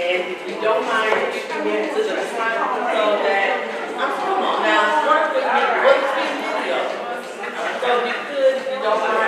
And if you don't mind, if you get to the front so that, come on now, work with me, work with me video. So if you could, if you don't mind.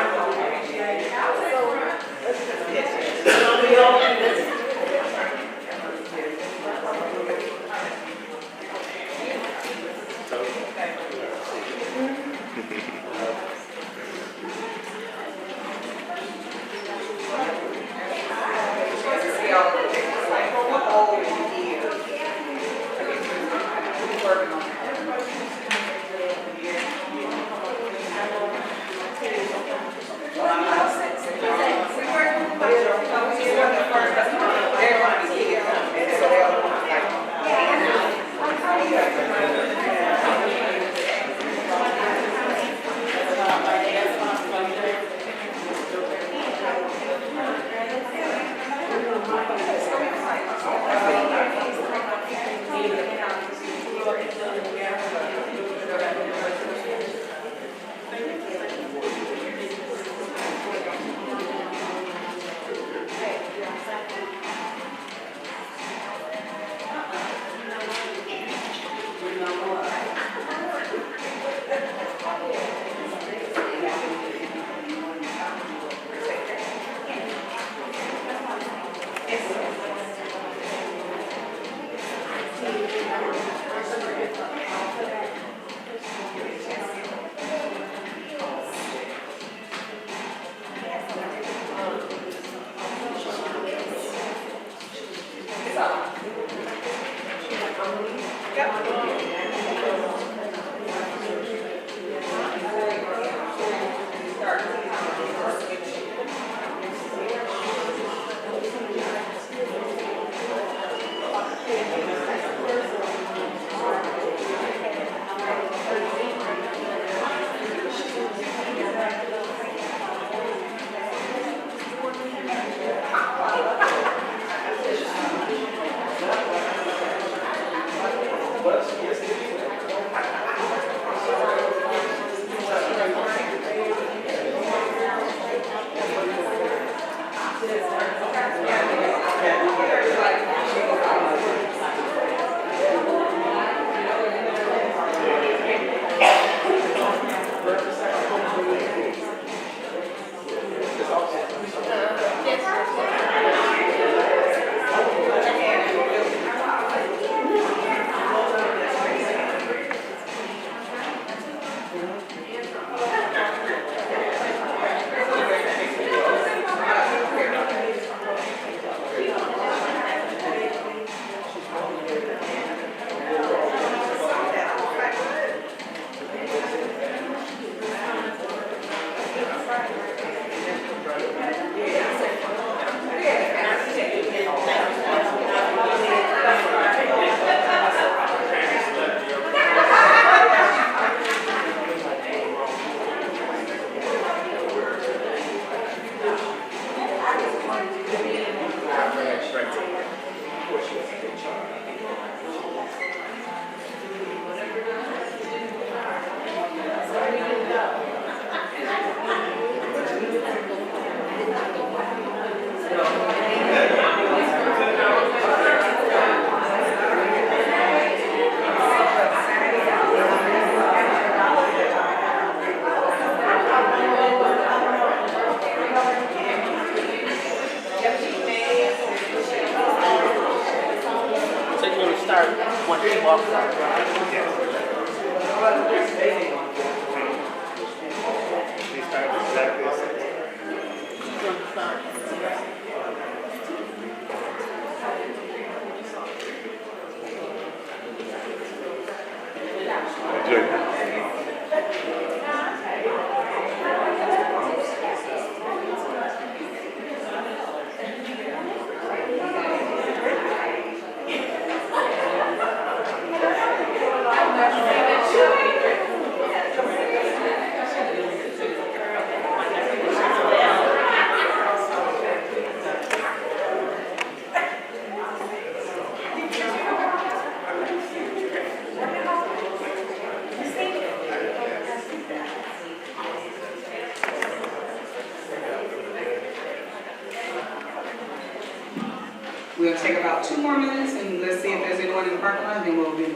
We'll take about 2 more minutes and let's see if there's anyone in the parking lot, and then we'll get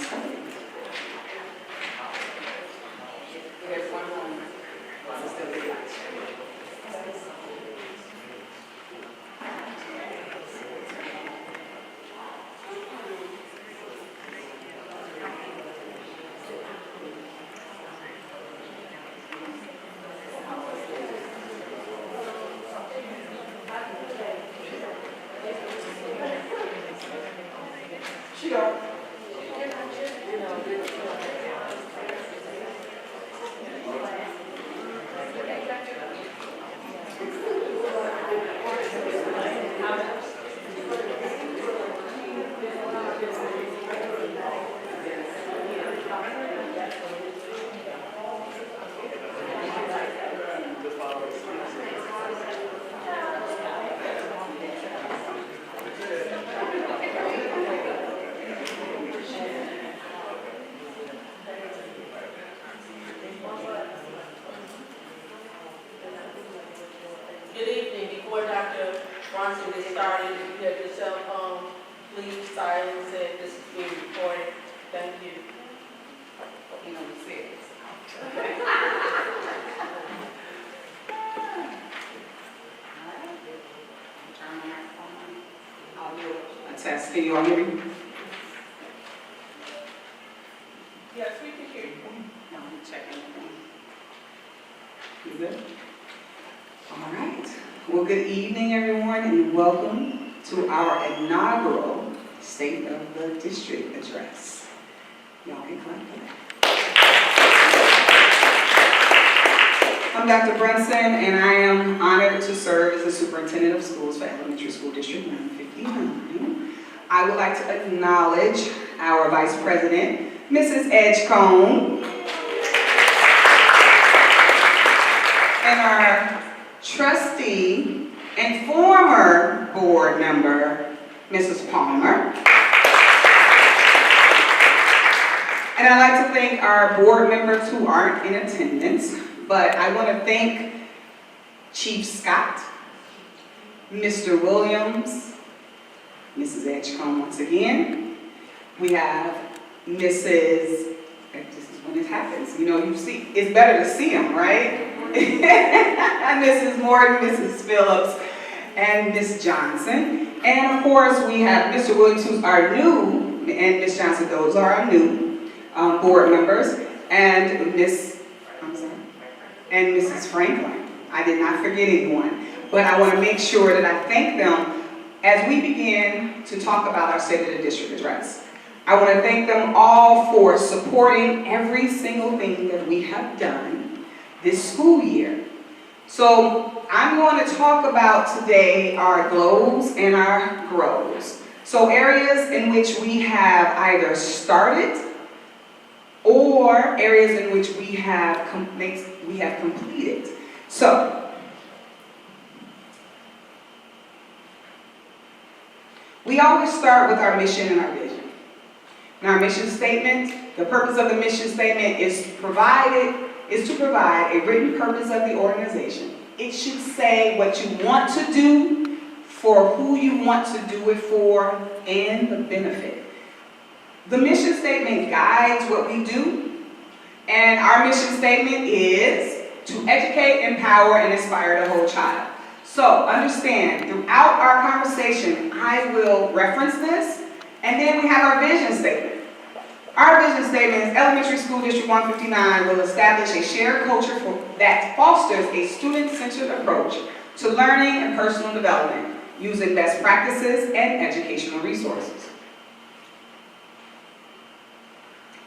started. There's one more. It's still the lights. Good evening. Before Dr. Bronson gets started, if you have your cell phone, please silence it. This is being recorded. Thank you. You know, it's serious. I'll do a test. Can you all hear me? Yes, we can hear you. No, I'm checking. You good? All right. Well, good evening, everyone, and welcome to our inaugural State of the District Address. Y'all can clap for that. I'm Dr. Brunson, and I am honored to serve as the Superintendent of Schools for Elementary School District 159. I would like to acknowledge our Vice President, Mrs. Edgecombe, and our trustee and former board member, Mrs. Palmer. And I'd like to thank our board members who aren't in attendance, but I want to thank Chief Scott, Mr. Williams, Mrs. Edgecombe once again. We have Mrs. This is when it happens. You know, you see, it's better to see them, right? Mrs. Morton, Mrs. Phillips, and Miss Johnson. And of course, we have Mr. Williams, who's our new, and Miss Johnson, those are our new board members, and and Mrs. Franklin. I did not forget anyone, but I want to make sure that I thank them as we begin to talk about our State of the District Address. I want to thank them all for supporting every single thing that we have done this school year. So I'm going to talk about today our glows and our grows. So areas in which we have either started or areas in which we have completed. So we always start with our mission and our vision. And our mission statement, the purpose of the mission statement is to provide a written purpose of the organization. It should say what you want to do, for who you want to do it for, and the benefit. The mission statement guides what we do, and our mission statement is to educate, empower, and inspire the whole child. So understand, throughout our conversation, I will reference this, and then we have our vision statement. Our vision statement is Elementary School District 159 will establish a shared culture that fosters a student-centered approach to learning and personal development using best practices and educational resources.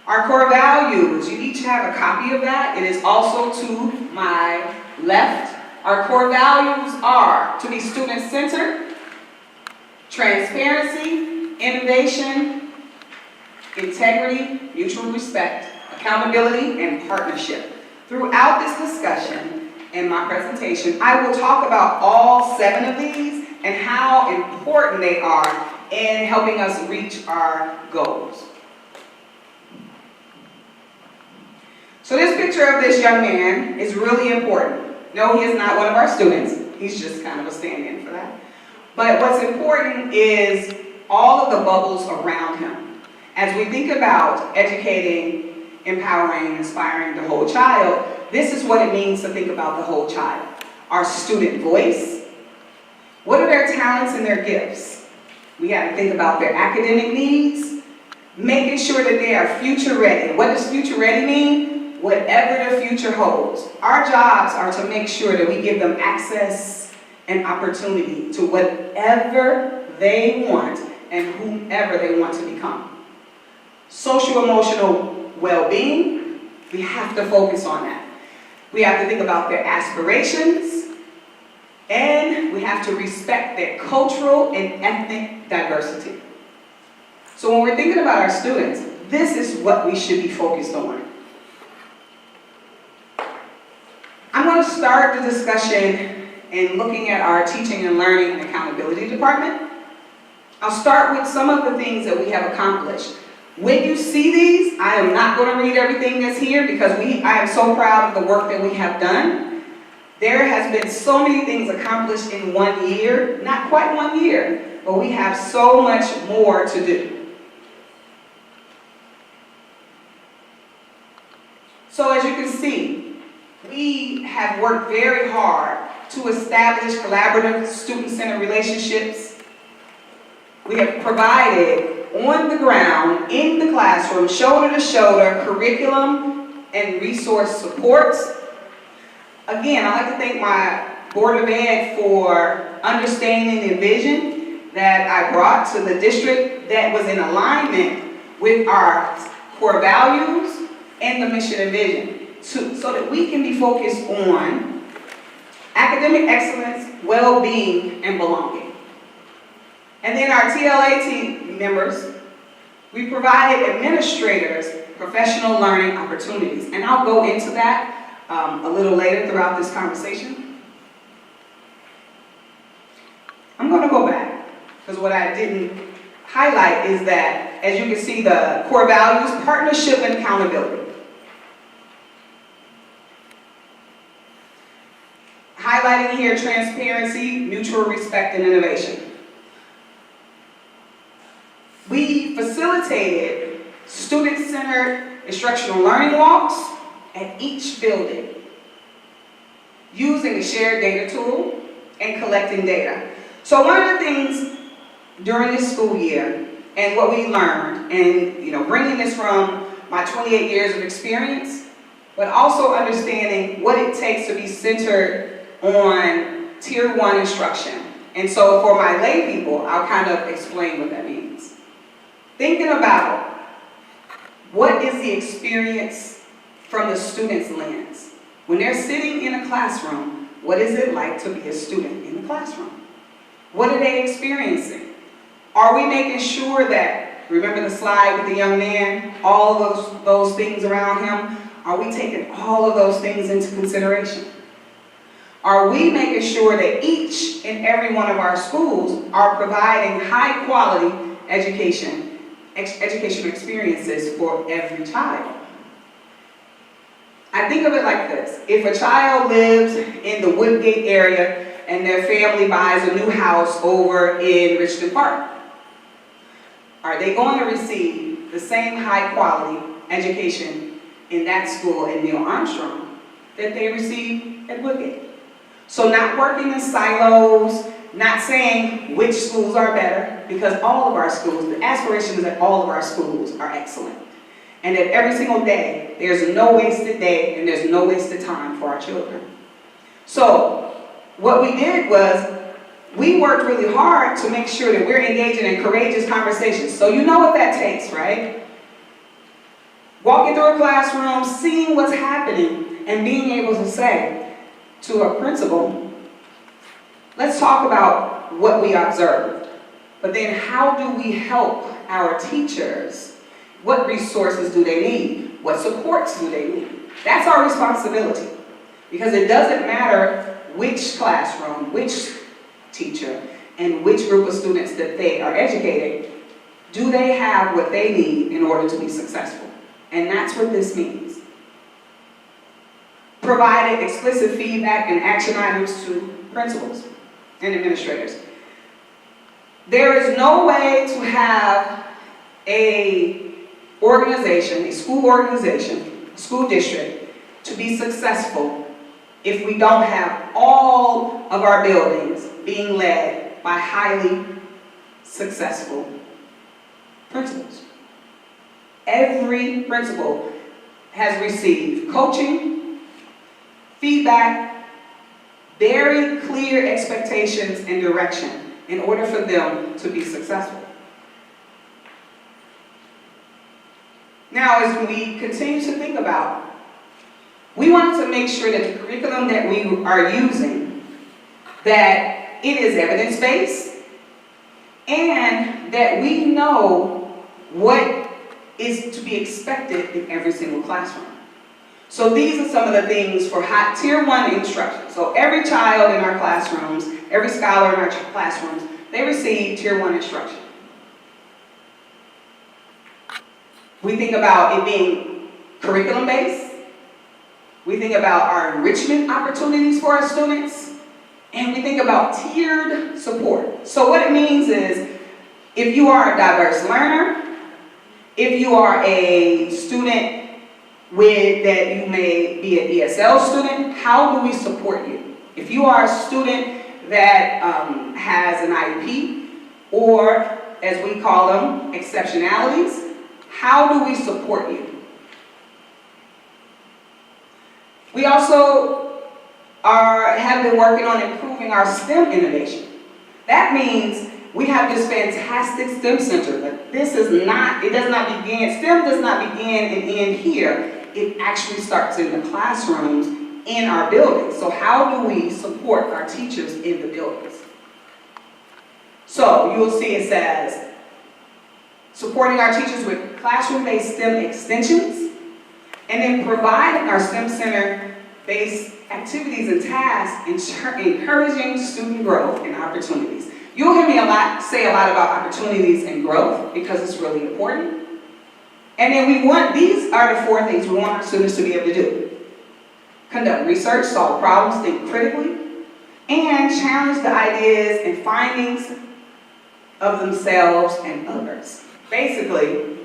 Our core values, you each have a copy of that. It is also to my left. Our core values are to be student-centered, transparency, innovation, integrity, mutual respect, accountability, and partnership. Throughout this discussion and my presentation, I will talk about all 7 of these and how important they are in helping us reach our goals. So this picture of this young man is really important. No, he is not one of our students. He's just kind of a stand-in for that. But what's important is all of the bubbles around him. As we think about educating, empowering, inspiring the whole child, this is what it means to think about the whole child. Our student voice. What are their talents and their gifts? We have to think about their academic needs, making sure that they are future ready. What does future ready mean? Whatever the future holds. Our jobs are to make sure that we give them access and opportunity to whatever they want and whomever they want to become. Social emotional well-being, we have to focus on that. We have to think about their aspirations, and we have to respect their cultural and ethnic diversity. So when we're thinking about our students, this is what we should be focused on. I'm going to start the discussion in looking at our teaching and learning and accountability department. I'll start with some of the things that we have accomplished. When you see these, I am not going to read everything that's here because I am so proud of the work that we have done. There has been so many things accomplished in 1 year, not quite 1 year, but we have so much more to do. So as you can see, we have worked very hard to establish collaborative student-centered relationships. We have provided on the ground, in the classroom, shoulder-to-shoulder curriculum and resource supports. Again, I'd like to thank my Board of Ed for understanding the vision that I brought to the district that was in alignment with our core values and the mission and vision, so that we can be focused on academic excellence, well-being, and belonging. And then our TLA team members, we provided administrators professional learning opportunities. And I'll go into that a little later throughout this conversation. I'm going to go back, because what I didn't highlight is that, as you can see, the core values, partnership and accountability. Highlighting here transparency, mutual respect, and innovation. We facilitated student-centered instructional learning walks at each building, using the shared data tool and collecting data. So one of the things during this school year, and what we learned, and bringing this from my 28 years of experience, but also understanding what it takes to be centered on Tier 1 instruction. And so for my lay people, I'll kind of explain what that means. Thinking about what is the experience from the student's lens. When they're sitting in a classroom, what is it like to be a student in the classroom? What are they experiencing? Are we making sure that, remember the slide with the young man, all of those things around him, are we taking all of those things into consideration? Are we making sure that each and every one of our schools are providing high quality educational experiences for every child? I think of it like this. If a child lives in the Woodgate area and their family buys a new house over in Richmond Park, are they going to receive the same high quality education in that school in Neil Armstrong that they receive at Woodgate? So not working in silos, not saying which schools are better, because all of our schools, the aspiration is that all of our schools are excellent. And that every single day, there's no wasted day and there's no wasted time for our children. So what we did was, we worked really hard to make sure that we're engaging in courageous conversations. So you know what that takes, right? Walking through a classroom, seeing what's happening, and being able to say to a principal, let's talk about what we observed. But then how do we help our teachers? What resources do they need? What supports do they need? That's our responsibility. Because it doesn't matter which classroom, which teacher, and which group of students that they are educating. Do they have what they need in order to be successful? And that's what this means. Provided explicit feedback and action items to principals and administrators. There is no way to have a organization, a school district, to be successful if we don't have all of our buildings being led by highly successful principals. Every principal has received coaching, feedback, very clear expectations and direction in order for them to be successful. Now, as we continue to think about, we want to make sure that the curriculum that we are using, that it is evidence-based, and that we know what is to be expected in every single classroom. So these are some of the things for Tier 1 instruction. So every child in our classrooms, every scholar in our classrooms, they receive Tier 1 instruction. We think about it being curriculum-based. We think about our enrichment opportunities for our students. And we think about tiered support. So what it means is, if you are a diverse learner, if you are a student that you may be an ESL student, how do we support you? If you are a student that has an IEP, or as we call them, exceptionalities, how do we support you? We also have been working on improving our STEM innovation. That means we have this fantastic STEM center, but STEM does not begin and end here. It actually starts in the classrooms in our buildings. So how do we support our teachers in the buildings? So you will see it says, supporting our teachers with classroom-based STEM extensions, and then providing our STEM center-based activities and tasks, encouraging student growth and opportunities. You'll hear me say a lot about opportunities and growth because it's really important. And then these are the 4 things we want our students to be able to do. Conduct research, solve problems, think critically, and challenge the ideas and findings of themselves and others. Basically,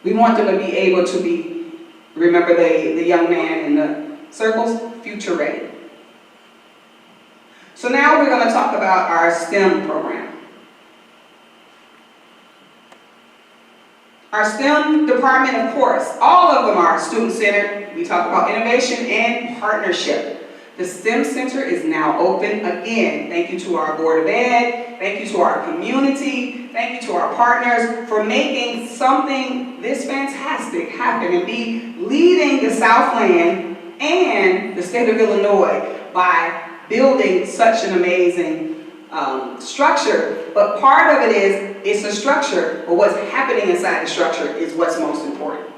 we want them to be able to remember the young man in the circles, future ready. So now we're going to talk about our STEM program. Our STEM department, of course, all of them are student-centered. We talk about innovation and partnership. The STEM Center is now open again. Thank you to our Board of Ed. Thank you to our community. Thank you to our partners for making something this fantastic happen and be leading the Southland and the state of Illinois by building such an amazing structure. But part of it is, it's a structure, but what's happening inside the structure is what's most important.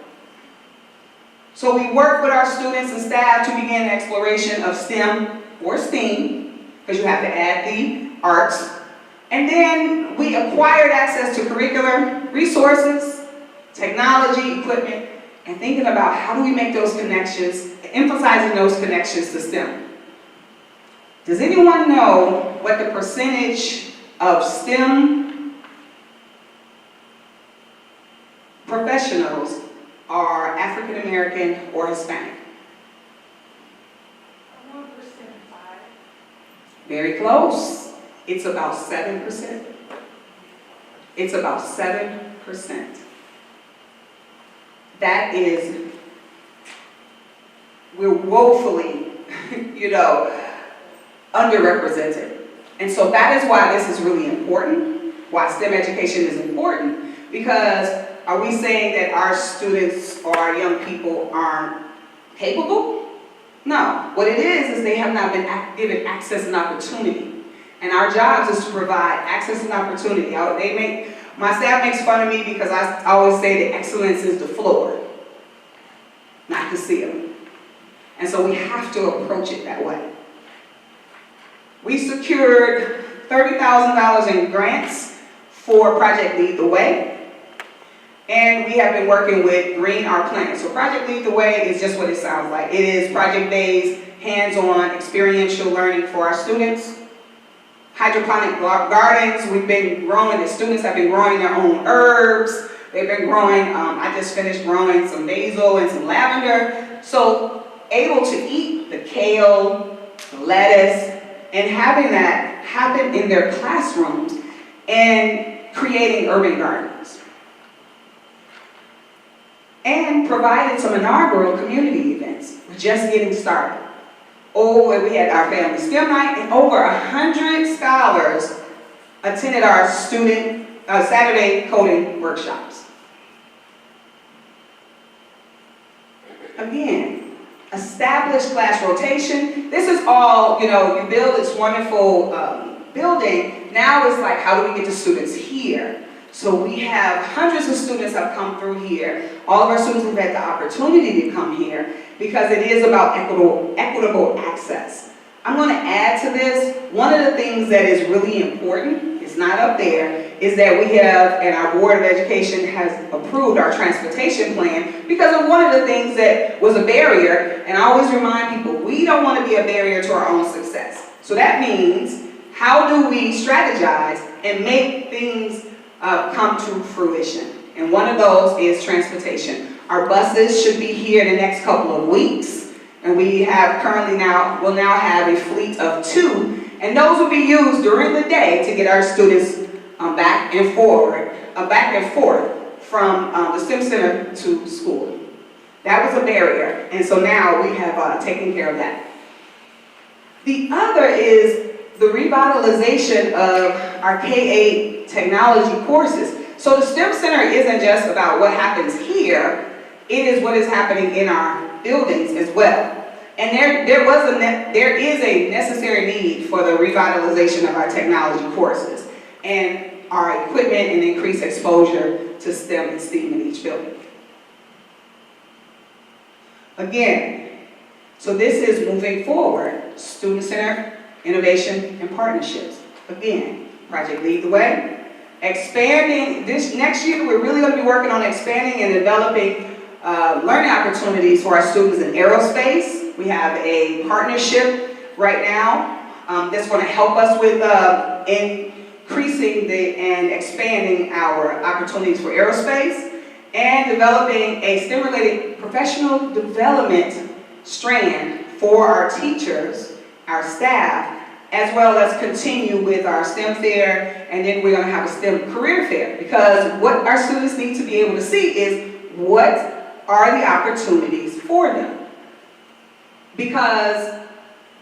So we work with our students and staff to begin the exploration of STEM or STEAM, because you have to add the arts. And then we acquired access to curricular resources, technology, equipment, and thinking about how do we make those connections, emphasizing those connections to STEM. Does anyone know what the percentage of STEM professionals are African American or Hispanic? 1%. Very close. It's about 7%. It's about 7%. That is, we're woefully, underrepresented. And so that is why this is really important, why STEM education is important, because are we saying that our students or our young people aren't capable? No. What it is they have not been given access and opportunity. And our job is to provide access and opportunity. My staff makes fun of me because I always say that excellence is the floor, not the ceiling. And so we have to approach it that way. We secured $30,000 in grants for Project Lead the Way. And we have been working with Green Our Planet. So Project Lead the Way is just what it sounds like. It is project-based, hands-on, experiential learning for our students. hydroponic gardens. We've been growing, the students have been growing their own herbs. They've been growing, I just finished growing some basil and some lavender. So able to eat the kale, the lettuce, and having that happen in their classrooms and creating urban gardens. And provided some inaugural community events. We're just getting started. Oh, we had our family STEM night, and over 100 scholars attended our student Saturday coding workshops. Again, established class rotation. This is all, you build this wonderful building. Now it's like, how do we get the students here? So we have hundreds of students have come through here. All of our students have had the opportunity to come here because it is about equitable access. I'm going to add to this, one of the things that is really important, it's not up there, is that we have, and our Board of Education has approved our transportation plan because of one of the things that was a barrier, and I always remind people, we don't want to be a barrier to our own success. So that means, how do we strategize and make things come to fruition? And one of those is transportation. Our buses should be here in the next couple of weeks, and we have will now have a fleet of 2, and those will be used during the day to get our students back and forth from the STEM Center to school. That was a barrier, and so now we have taken care of that. The other is the revitalization of our K-8 technology courses. So the STEM Center isn't just about what happens here, it is what is happening in our buildings as well. And there is a necessary need for the revitalization of our technology courses and our equipment and increased exposure to STEM and STEAM in each building. Again, so this is moving forward, student center, innovation, and partnerships. Again, Project Lead the Way. Expanding, this next year we're really going to be working on expanding and developing learning opportunities for our students in aerospace. We have a partnership right now that's going to help us with increasing and expanding our opportunities for aerospace and developing a STEM-related professional development strand for our teachers, our staff, as well as continue with our STEM fair, and then we're going to have a STEM career fair, because what our students need to be able to see is what are the opportunities for them. Because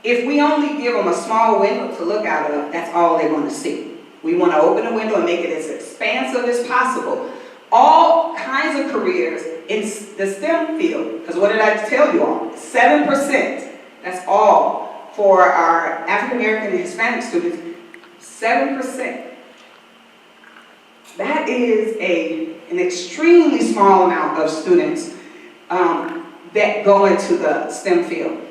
if we only give them a small window to look out of, that's all they're going to see. We want to open the window and make it as expansive as possible. All kinds of careers in the STEM field, because what did I tell you all? 7%, that's all. For our African American and Hispanic students, 7%. That is an extremely small amount of students that go into the STEM field.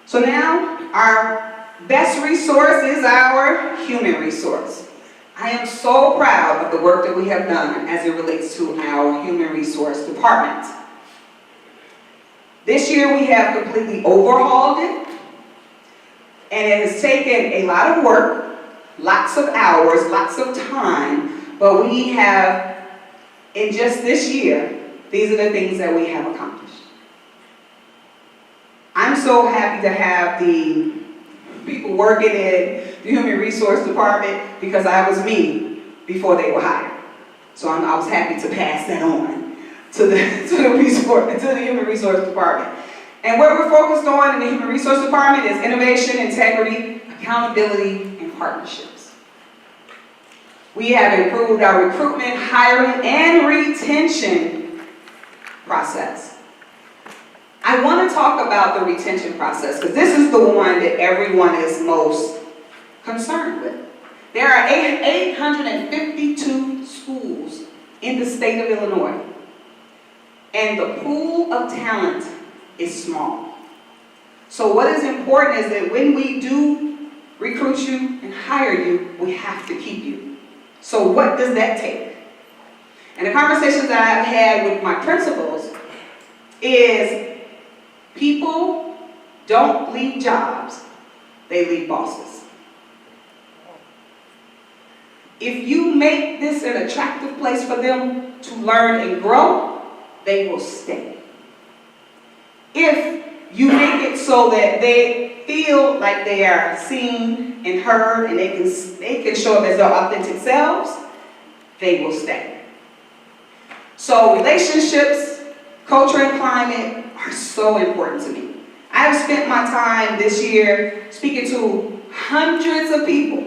So now, our best resource is our human resource. I am so proud of the work that we have done as it relates to our human resource department. This year we have completely overhauled it, and it has taken a lot of work, lots of hours, lots of time, but we have, in just this year, these are the things that we have accomplished. I'm so happy to have the people working in the Human Resource Department because I was me before they were hired. So I was happy to pass that on to the Human Resource Department. And what we're focused on in the Human Resource Department is innovation, integrity, accountability, and partnerships. We have improved our recruitment, hiring, and retention process. I want to talk about the retention process because this is the one that everyone is most concerned with. There are 852 schools in the state of Illinois. And the pool of talent is small. So what is important is that when we do recruit you and hire you, we have to keep you. So what does that take? And the conversations that I've had with my principals is people don't leave jobs, they leave bosses. if you make this an attractive place for them to learn and grow, they will stay. If you make it so that they feel like they are seen and heard and they can show up as their authentic selves, they will stay. So relationships, culture, and climate are so important to me. I have spent my time this year speaking to hundreds of people,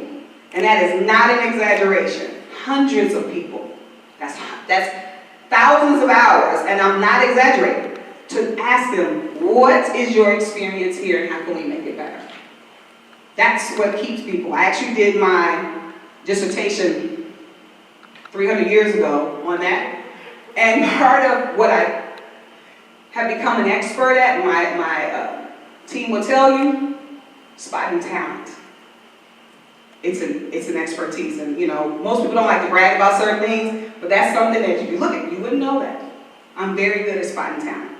and that is not an exaggeration. Hundreds of people. That's thousands of hours, and I'm not exaggerating, to ask them, what is your experience here and how can we make it better? That's what keeps people. I actually did my dissertation 300 years ago on that, and part of what I have become an expert at, my team will tell you, spotting talent. It's an expertise, and most people don't like to brag about certain things, but that's something that if you look at, you wouldn't know that. I'm very good at spotting talent.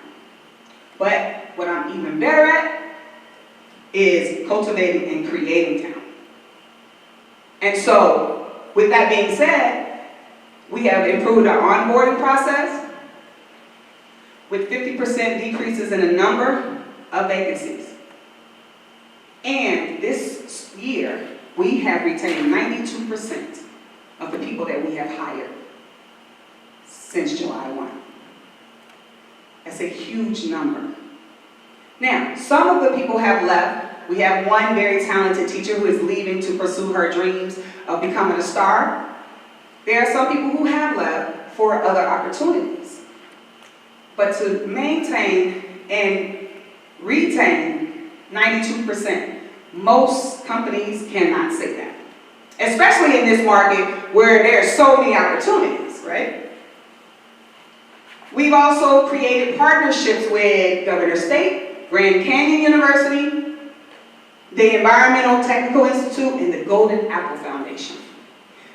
But what I'm even better at is cultivating and creating talent. And so, with that being said, we have improved our onboarding process with 50% decreases in the number of vacancies. And this year, we have retained 92% of the people that we have hired since July 1. That's a huge number. Now, some of the people have left. We have one very talented teacher who is leaving to pursue her dreams of becoming a star. There are some people who have left for other opportunities. But to maintain and retain 92%, most companies cannot say that. Especially in this market where there are so many opportunities, right? We've also created partnerships with Governor State, Grand Canyon University, the Environmental Technical Institute, and the Golden Apple Foundation.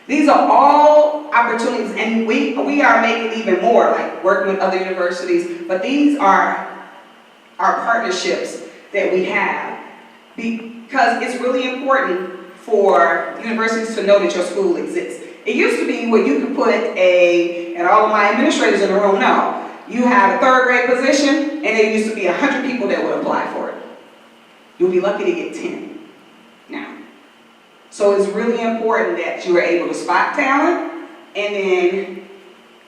These are all opportunities, and we are making even more, like working with other universities, but these are our partnerships that we have, because it's really important for universities to know that your school exists. It used to be where you could put and all of my administrators in the room know, you have a third grade position, and there used to be 100 people that would apply for it. You'll be lucky to get 10 now. So it's really important that you are able to spot talent, and then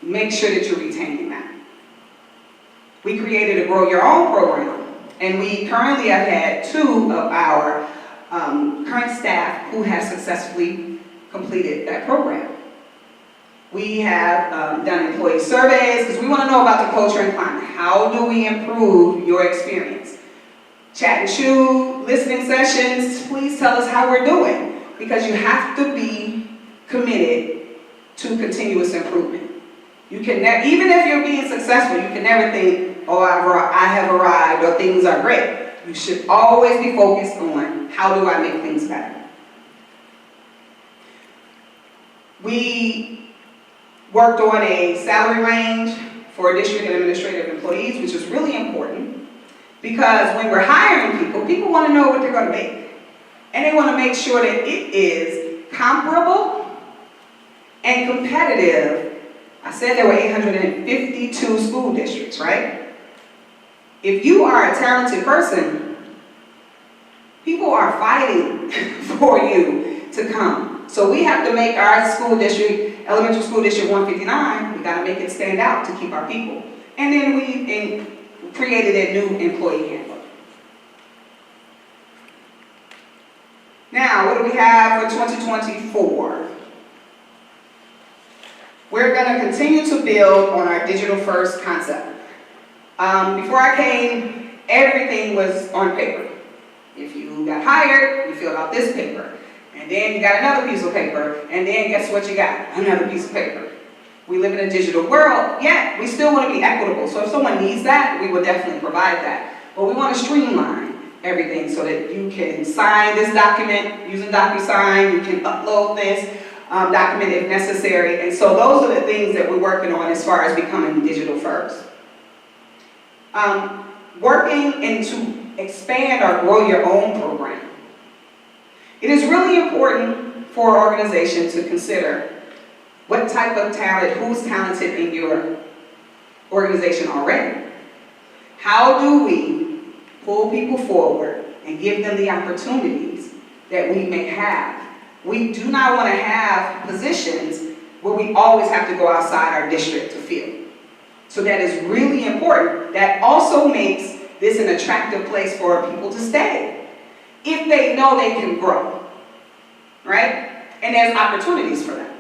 make sure that you're retaining that. We created a Grow Your Own program, and we currently have had 2 of our current staff who have successfully completed that program. We have done employee surveys because we want to know about the culture and climate. How do we improve your experience? Chat and chew, listening sessions, please tell us how we're doing, because you have to be committed to continuous improvement. You can even if you're being successful, you can never think, oh, I have arrived, or things are great. You should always be focused on, how do I make things better? We worked on a salary range for district and administrative employees, which is really important, because when we're hiring people, people want to know what they're going to make. And they want to make sure that it is comparable and competitive. I said there were 852 school districts, right? If you are a talented person, people are fighting for you to come. So we have to make our school district, elementary school district 159, we got to make it stand out to keep our people. And then we created a new employee handbook. Now, what do we have for 2024? We're going to continue to build on our digital first concept. Before I came, everything was on paper. If you got hired, you filled out this paper. And then you got another piece of paper, and then guess what you got? Another piece of paper. We live in a digital world, yet we still want to be equitable. So if someone needs that, we will definitely provide that. But we want to streamline everything so that you can sign this document using DocuSign, you can upload this document if necessary. And so those are the things that we're working on as far as becoming digital first. Working and to expand our Grow Your Own program. It is really important for our organization to consider what type of talent, who's talented in your organization already. How do we pull people forward and give them the opportunities that we may have? We do not want to have positions where we always have to go outside our district to fill. So that is really important. That also makes this an attractive place for people to stay, if they know they can grow, right? And there's opportunities for them.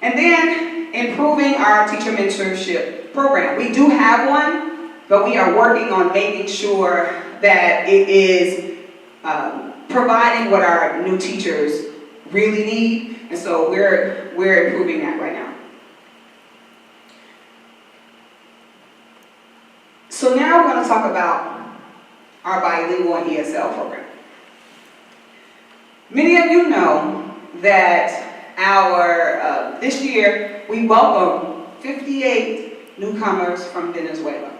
And then improving our teacher mentorship program. We do have one, but we are working on making sure that it is providing what our new teachers really need. And so we're improving that right now. So now we're going to talk about our bilingual and ESL program. Many of you know that this year we welcomed 58 newcomers from Venezuela.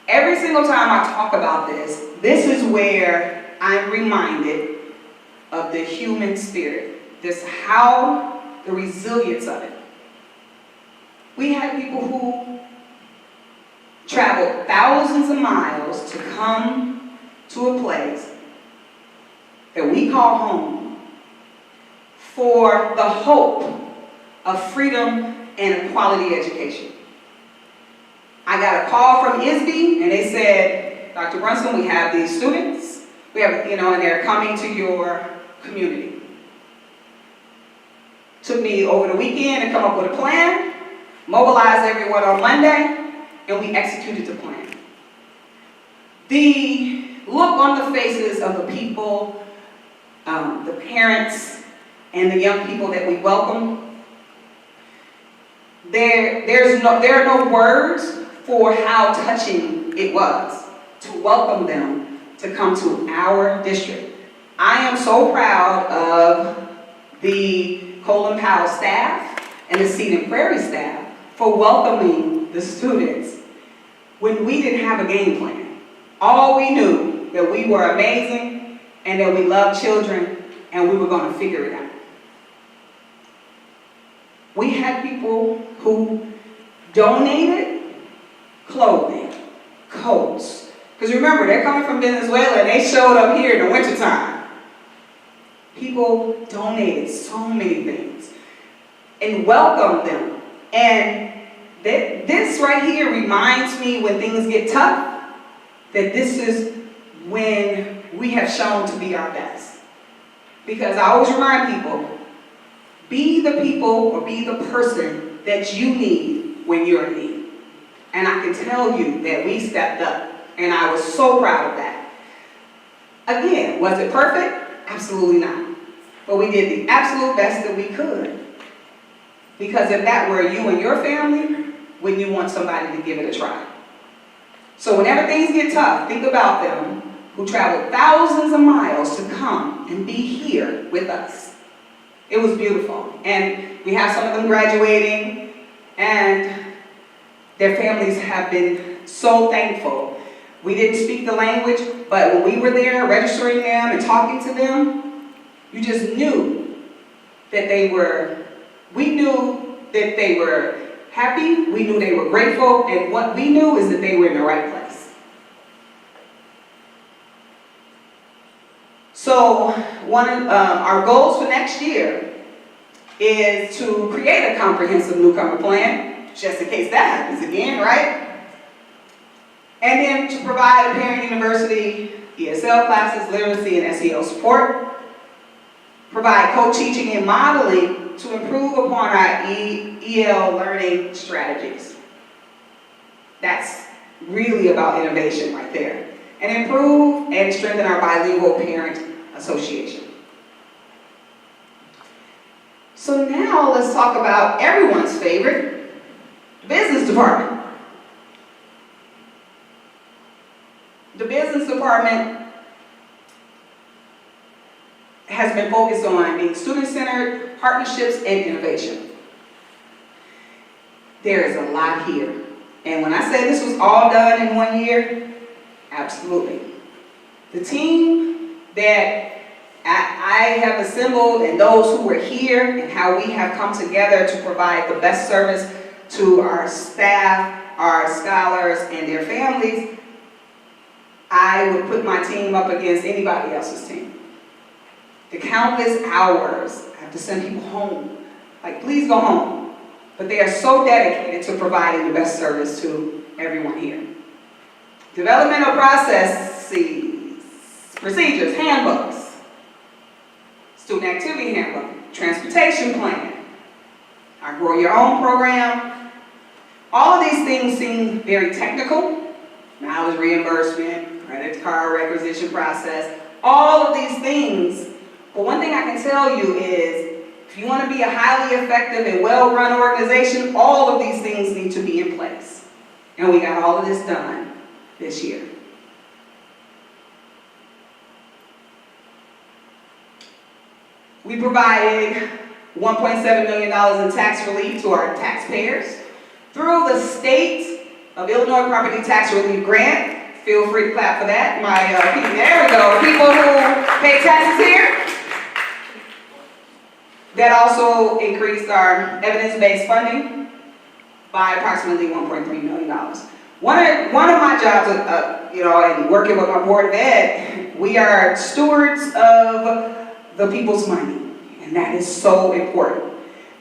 Every single time I talk about this is where I'm reminded of the human spirit. This how the resilience of it. We had people who traveled thousands of miles to come to a place that we call home for the hope of freedom and a quality education. I got a call from ISB and they said, Dr. Brunson, we have these students, and they're coming to your community. Took me over the weekend to come up with a plan, mobilize everyone on Monday, and we executed the plan. The look on the faces of the people, the parents, and the young people that we welcome, there are no words for how touching it was to welcome them to come to our district. I am so proud of the Colin Powell staff and the Seed and Prairie staff for welcoming the students when we didn't have a game plan. All we knew that we were amazing and that we loved children and we were going to figure it out. We had people who donated clothing, coats. Because remember, they're coming from Venezuela and they showed up here in the wintertime. People donated so many things and welcomed them. And this right here reminds me when things get tough, that this is when we have shown to be our best. Because I always remind people, be the people or be the person that you need when you're in need. And I can tell you that we stepped up, and I was so proud of that. Again, was it perfect? Absolutely not. But we did the absolute best that we could. Because if that were you and your family, wouldn't you want somebody to give it a try? So whenever things get tough, think about them who traveled thousands of miles to come and be here with us. It was beautiful. And we have some of them graduating, and their families have been so thankful. We didn't speak the language, but when we were there registering them and talking to them, you just knew that we knew that they were happy, we knew they were grateful, and what we knew is that they were in the right place. So one of our goals for next year is to create a comprehensive newcomer plan, just in case that happens again, right? And then to provide a parent university, ESL classes, literacy, and SEL support. Provide co-teaching and modeling to improve upon our EL learning strategies. That's really about innovation right there. And improve and strengthen our bilingual parent association. So now let's talk about everyone's favorite, the business department. The business department has been focused on being student-centered, partnerships, and innovation. There is a lot here. And when I say this was all done in 1 year, absolutely. The team that I have assembled and those who were here and how we have come together to provide the best service to our staff, our scholars, and their families, I would put my team up against anybody else's team. The countless hours I have to send people home, like please go home. But they are so dedicated to providing the best service to everyone here. Developmental processes, procedures, handbooks, student activity handbook, transportation plan, our Grow Your Own program. All of these things seem very technical. Mileage reimbursement, credit card requisition process, all of these things. But one thing I can tell you is, if you want to be a highly effective and well-run organization, all of these things need to be in place. And we got all of this done this year. We provided $1.7 million in tax relief to our taxpayers through the State of Illinois Property Tax Relief Grant. Feel free to clap for that. There we go. People who pay taxes here. That also increased our evidence-based funding by approximately $1.3 million. One of my jobs, and working with my board of ed, we are stewards of the people's money, and that is so important.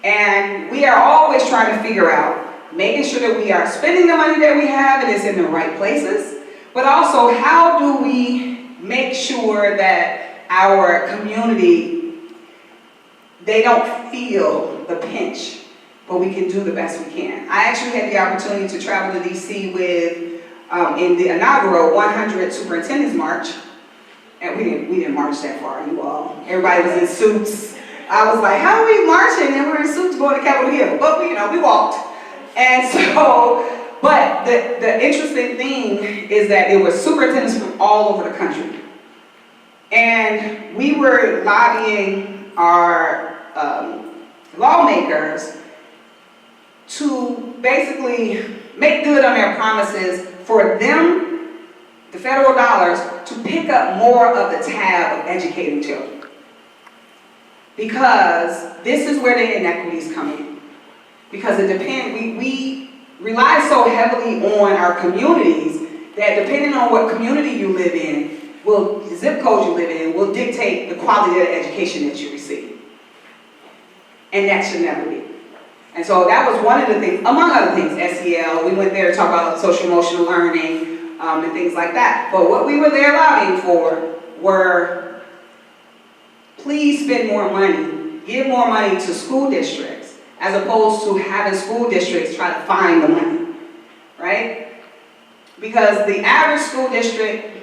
And we are always trying to figure out, making sure that we are spending the money that we have and it's in the right places, but also how do we make sure that our community, they don't feel the pinch, but we can do the best we can. I actually had the opportunity to travel to DC with, in the inaugural 100 Superintendents March, and we didn't march that far, you all. Everybody was in suits. I was like, how are we marching? And we're in suits going to Capitol Hill. But we walked. And so, but the interesting thing is that there were superintendents from all over the country. And we were lobbying our lawmakers to basically make good on their promises for them, the federal dollars, to pick up more of the tab of educating children. Because this is where the inequities come in. Because it depends, we rely so heavily on our communities that depending on what community you live in, the zip code you live in, will dictate the quality of the education that you receive. And that should never be. And so that was one of the things, among other things, SEL, we went there to talk about social emotional learning and things like that. But what we were there lobbying for were, please spend more money, give more money to school districts, as opposed to having school districts try to find the money, right? Because the average school district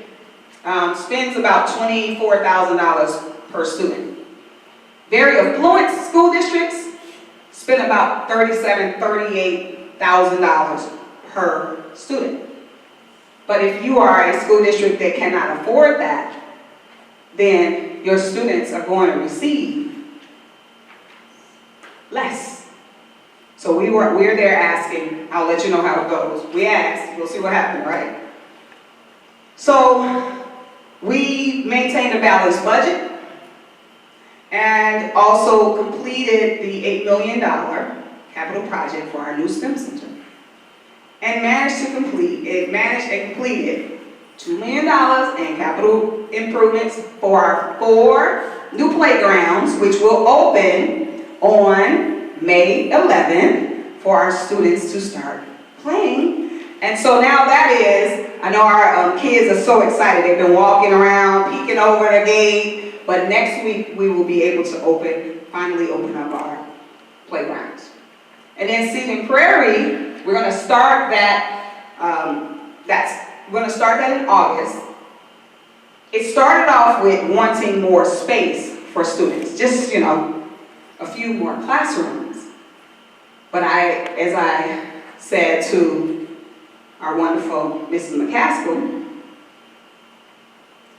spends about $24,000 per student. Very affluent school districts spend about $37,000, $38,000 per student. But if you are a school district that cannot afford that, then your students are going to receive less. So we're there asking, I'll let you know how it goes. We asked, we'll see what happens, right? So we maintained a balanced budget and also completed the $8 million capital project for our new STEM center. And managed and completed $2 million in capital improvements for our 4 new playgrounds, which will open on May 11th for our students to start playing. And so now that is, I know our kids are so excited. They've been walking around, peeking over the gate. But next week, we will be able to finally open up our playgrounds. And then Seaton Prairie, we're going to start that, we're going to start that in August. It started off with wanting more space for students, just, a few more classrooms. But as I said to our wonderful Mrs. McCaskill,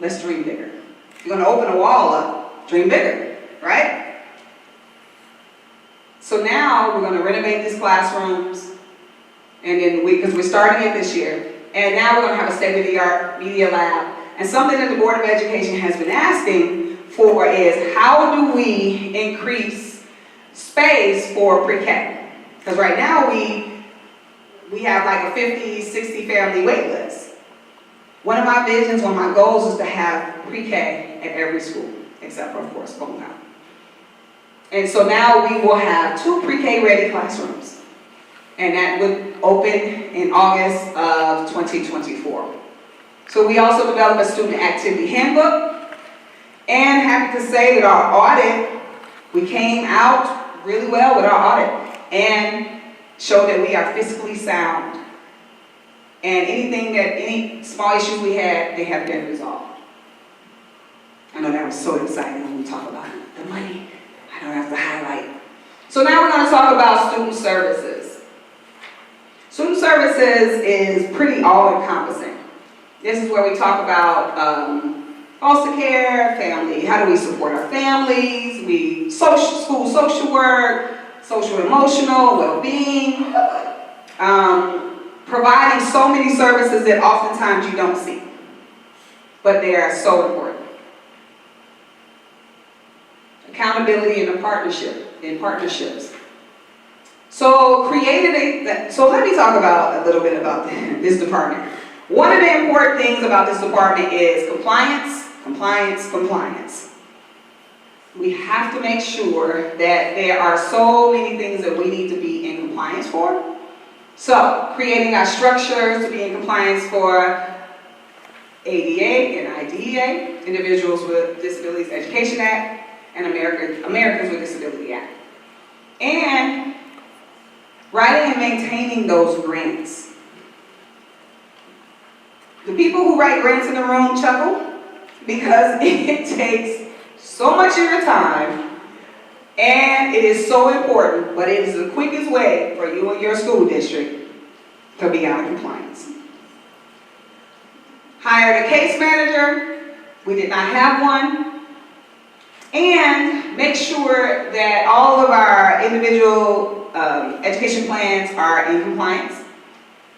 let's dream bigger. If you're going to open a wall up, dream bigger, right? So now we're going to renovate these classrooms, and then because we're starting it this year, and now we're going to have a state-of-the-art media lab, and something that the Board of Education has been asking for is how do we increase space for pre-K? Because right now we have like a 50, 60 family wait list. One of my visions, one of my goals is to have pre-K at every school, except for, of course, Golden. And so now we will have 2 pre-K ready classrooms. And that would open in August of 2024. So we also developed a student activity handbook. And happy to say that our audit, we came out really well with our audit and showed that we are fiscally sound. And any small issues we had, they have been resolved. I know that was so exciting when we talk about the money. I don't have to highlight. So now we're going to talk about student services. Student services is pretty all-encompassing. This is where we talk about foster care, family. How do we support our families? School social work, social emotional well-being. Providing so many services that oftentimes you don't see, but they are so important. Accountability in partnerships. So let me talk about a little bit about this department. One of the important things about this department is compliance. We have to make sure that there are so many things that we need to be in compliance for. So, creating our structures to be in compliance for ADA and IDEA, Individuals with Disabilities Education Act, and Americans with Disability Act. And writing and maintaining those grants. The people who write grants in the room chuckle because it takes so much of your time and it is so important, but it is the quickest way for you and your school district to be out of compliance. Hired a case manager. We did not have one. And make sure that all of our individual education plans are in compliance.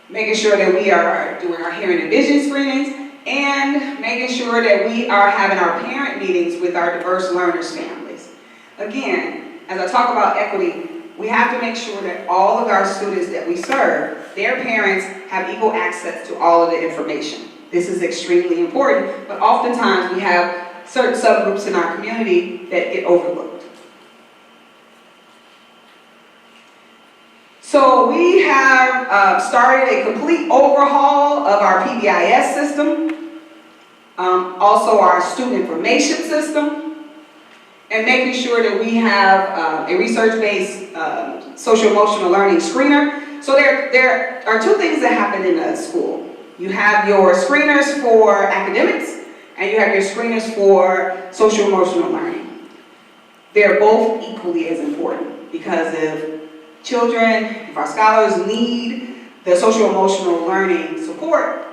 Making sure that we are doing our hearing and vision screenings, and making sure that we are having our parent meetings with our diverse learners' families. Again, as I talk about equity, we have to make sure that all of our students that we serve, their parents have equal access to all of the information. This is extremely important, but oftentimes we have certain subgroups in our community that get overlooked. So we have started a complete overhaul of our PBIS system, also our student information system, and making sure that we have a research-based social-emotional learning screener. So there are 2 things that happen in a school. You have your screeners for academics, and you have your screeners for social-emotional learning. They're both equally as important, because if our scholars need the social-emotional learning support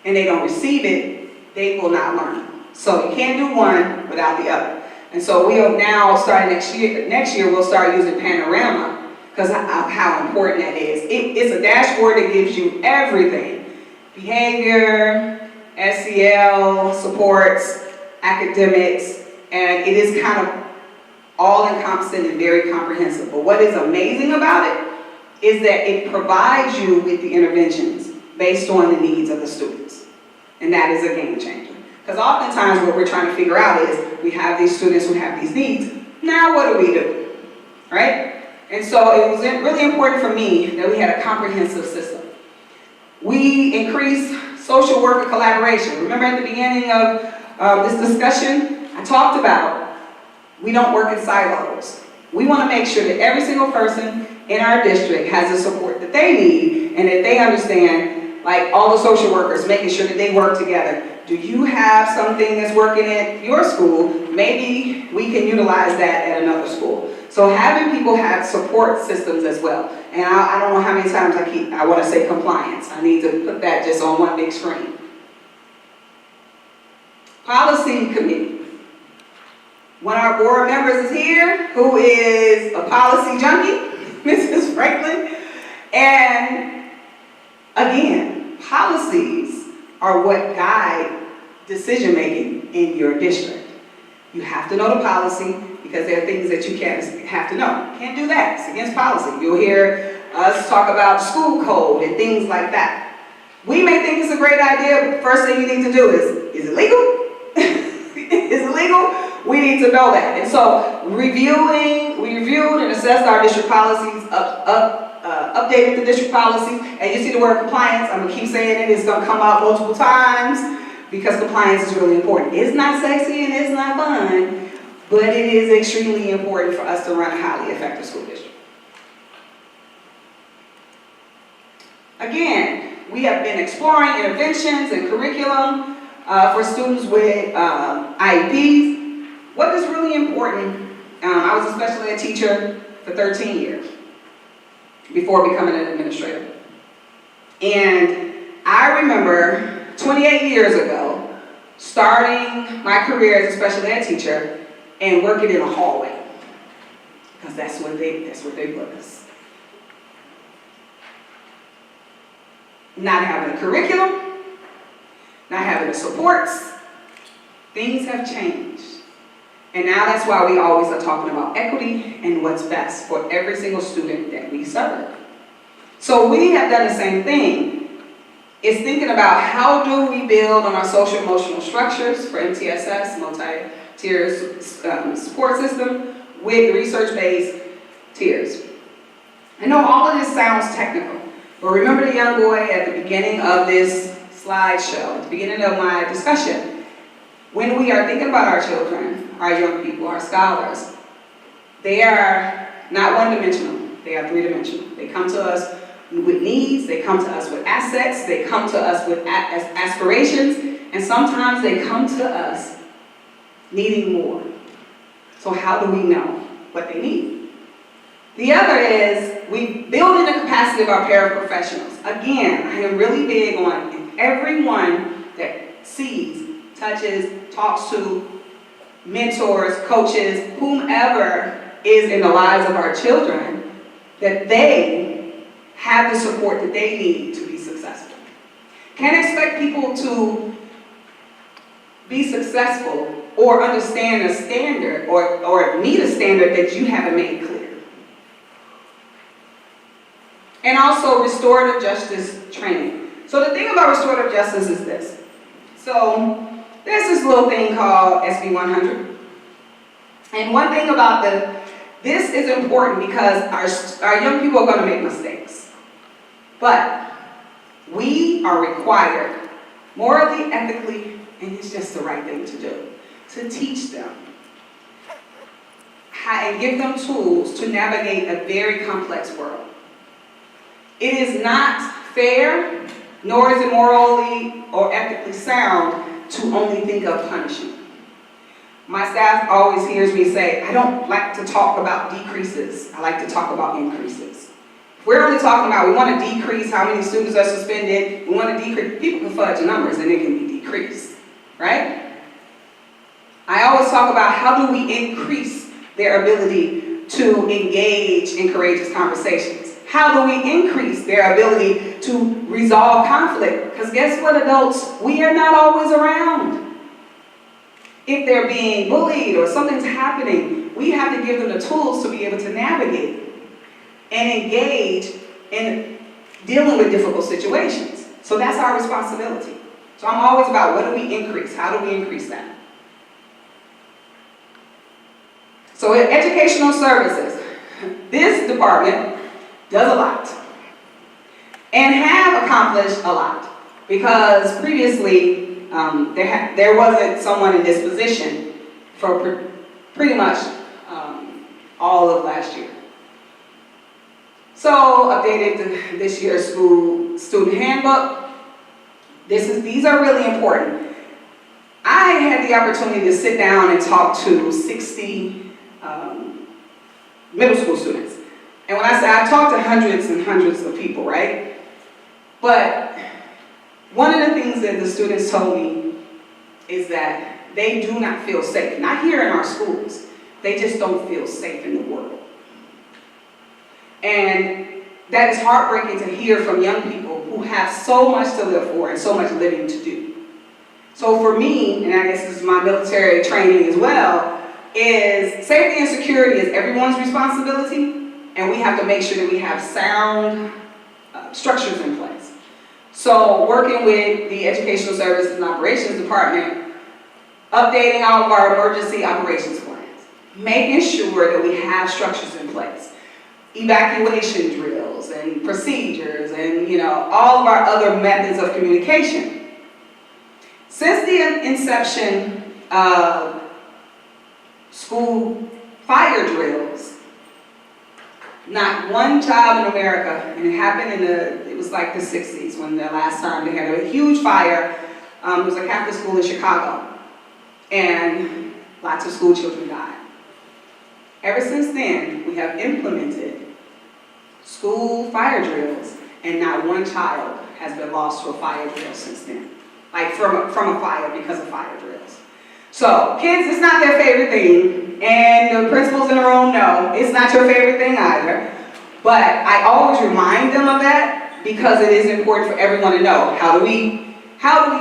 and they don't receive it, they will not learn. So you can't do one without the other. And so we'll now start next year we'll start using Panorama because of how important that is. It's a dashboard that gives you everything. Behavior, SEL, supports, academics, and it is kind of all-encompassing and very comprehensive. But what is amazing about it is that it provides you with the interventions based on the needs of the students. And that is a game changer. Because oftentimes what we're trying to figure out is we have these students who have these needs. Now what do? Right? And so it was really important for me that we had a comprehensive system. We increased social worker collaboration. Remember at the beginning of this discussion, I talked about we don't work in silos. We want to make sure that every single person in our district has the support that they need and that they understand, like all the social workers, making sure that they work together. Do you have something that's working at your school? Maybe we can utilize that at another school. So having people have support systems as well. And I don't know how many times I want to say compliance. I need to put that just on one big screen. Policy committee. One of our board members is here, who is a policy junkie, Mrs. Franklin. And again, policies are what guide decision-making in your district. You have to know the policy because there are things that you have to know. You can't do that. It's against policy. You'll hear us talk about school code and things like that. We may think it's a great idea, but the first thing you need to do is it legal? Is it legal? We need to know that. And so we reviewed and assessed our district policies, updated the district policy, and you see the word compliance. I'm gonna keep saying it. It's gonna come out multiple times because compliance is really important. It's not sexy and it's not fun, but it is extremely important for us to run a highly effective school district. Again, we have been exploring interventions and curriculum for students with IEPs. What is really important, I was a special ed teacher for 13 years before becoming an administrator. And I remember 28 years ago starting my career as a special ed teacher and working in a hallway, because that's what they put us. Not having a curriculum, not having the supports, things have changed. And now that's why we always are talking about equity and what's best for every single student that we serve. So we have done the same thing. It's thinking about how do we build on our social emotional structures for MTSS, multi-tier support system, with research-based tiers. I know all of this sounds technical, but remember the young boy at the beginning of this slideshow, at the beginning of my discussion. When we are thinking about our children, our young people, our scholars, they are not one-dimensional, they are three-dimensional. They come to us with needs, they come to us with assets, they come to us with aspirations, and sometimes they come to us needing more. So how do we know what they need? The other is we build in the capacity of our paraprofessionals. Again, I am really big on everyone that sees, touches, talks to, mentors, coaches, whomever is in the lives of our children, that they have the support that they need to be successful. Can't expect people to be successful or understand a standard or meet a standard that you haven't made clear. And also restorative justice training. So the thing about restorative justice is this. So there's this little thing called SB 100. And one thing about this is important because our young people are going to make mistakes. But we are required, morally, ethically, and it's just the right thing to do, to teach them and give them tools to navigate a very complex world. It is not fair, nor is it morally or ethically sound to only think of punishing. My staff always hears me say, I don't like to talk about decreases, I like to talk about increases. We're only talking about we want to decrease how many students are suspended, we want to decrease, people can fudge numbers and it can be decreased, right? I always talk about how do we increase their ability to engage in courageous conversations? How do we increase their ability to resolve conflict? Because guess what, adults? We are not always around. If they're being bullied or something's happening, we have to give them the tools to be able to navigate and engage in dealing with difficult situations. So that's our responsibility. So I'm always about what do we increase? How do we increase that? So in educational services, this department does a lot and have accomplished a lot because previously there wasn't someone in this position for pretty much all of last year. So updated this year's school student handbook. These are really important. I had the opportunity to sit down and talk to 60 middle school students. And when I say I talked to hundreds and hundreds of people, right? But one of the things that the students told me is that they do not feel safe. Not here in our schools. They just don't feel safe in the world. And that is heartbreaking to hear from young people who have so much to live for and so much living to do. So for me, and I guess this is my military training as well, is safety and security is everyone's responsibility, and we have to make sure that we have sound structures in place. So working with the Educational Services and Operations Department, updating all of our emergency operations plans, making sure that we have structures in place, evacuation drills and procedures and all of our other methods of communication. Since the inception of school fire drills, not one child in America, and it happened it was like the 60s when the last time they had a huge fire. It was a Catholic school in Chicago, and lots of school children died. Ever since then, we have implemented school fire drills, and not one child has been lost to a fire drill since then. Like from a fire, because of fire drills. So kids, it's not their favorite thing, and the principals in the room know it's not your favorite thing either. But I always remind them of that because it is important for everyone to know how do we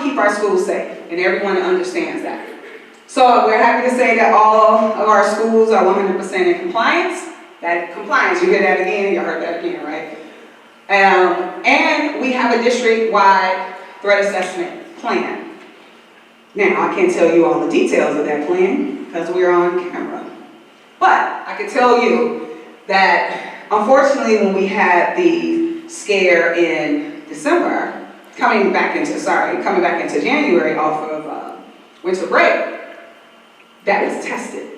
keep our schools safe, and everyone understands that. So we're happy to say that all of our schools are 100% in compliance. That compliance, you hear that again, you heard that again, right? And we have a district-wide threat assessment plan. Now, I can't tell you all the details of that plan because we're on camera. But I can tell you that, unfortunately, when we had the scare in December, coming back into January off of winter break, that was tested.